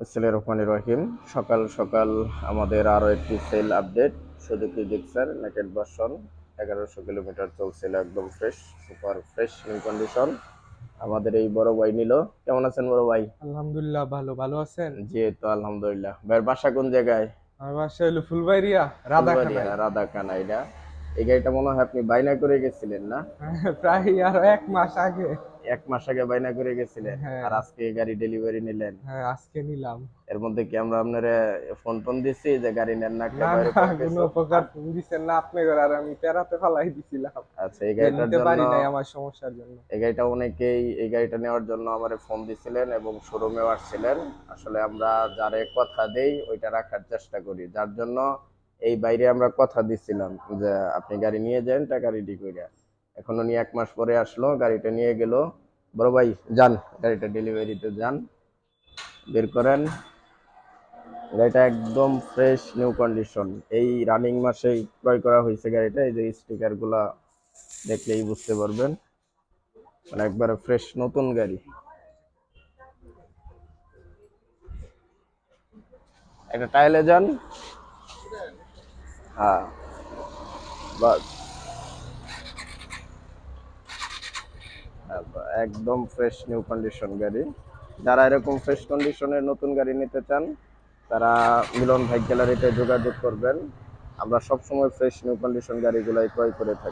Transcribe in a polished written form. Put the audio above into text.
রহিম। সকাল সকাল আমাদের আরো একটি sell update. Suzuki Gixxer naked version 1100 kilometre চলছিল, একদম fresh, super fresh new condition. আমাদের এই বড় ভাই নিল। কেমন আছেন বড় ভাই? আলহামদুলিল্লাহ, ভালো আছেন? জি, তো আলহামদুলিল্লাহ। ভাইয়ের বাসা কোন জায়গায়? আমার বাসা হলো ফুলবাড়িয়া, ফুলবাড়িয়া, রাধাখানায়। রাধাকানা। এটা এই গাড়িটা মনে হয় আপনি বাইনা করে গেছিলেন না? প্রায় আরো 1 মাস আগে। 1 মাস আগে বাইনা করে গেছিলেন, হ্যাঁ। আর আজকে এই গাড়ি ডেলিভারি নিলেন। হ্যাঁ, আজকে নিলাম। এর মধ্যে কি আমরা আপনার ফোন টোন দিছি যে গাড়ি নেন না, না বাইরে না, কোন কোনো কিছু? প্রকার ফোন দিচ্ছেন না আপনি করে, আর আমি পেরাতে ফালাই দিছিলাম আচ্ছা, এই যে গাড়িটার নিতে জন্য, পারি নাই আমার সমস্যার জন্য। এই গাড়িটা অনেকেই এই গাড়িটা নেওয়ার জন্য আমার ফোন দিছিলেন এবং শোরুমেও আসছিলেন। আসলে আমরা যারে কথা দেই ওইটা রাখার চেষ্টা করি, যার জন্য এই বাইরে আমরা কথা দিছিলাম যে আপনি গাড়ি নিয়ে যান, টাকা রেডি করে। এখন উনি 1 মাস পরে আসলো, গাড়িটা নিয়ে গেল। বড় ভাই যান, গাড়িটা ডেলিভারিতে যান, বের করেন। গাড়িটা একদম ফ্রেশ নিউ কন্ডিশন, এই রানিং মাসেই ক্রয় করা হয়েছে গাড়িটা। এই যে স্টিকার গুলা দেখলেই বুঝতে পারবেন, মানে একবারে ফ্রেশ নতুন গাড়ি। একটা টাইলে যান। হ্যাঁ, বাস। একদম ফ্রেশ নিউ কন্ডিশন গাড়ি। যারা এরকম ফ্রেশ কন্ডিশনের নতুন গাড়ি নিতে চান তারা মিলন ভাই গ্যালারিতে যোগাযোগ করবেন। আমরা সবসময় ফ্রেশ নিউ কন্ডিশন গাড়িগুলাই ক্রয় করে থাকি।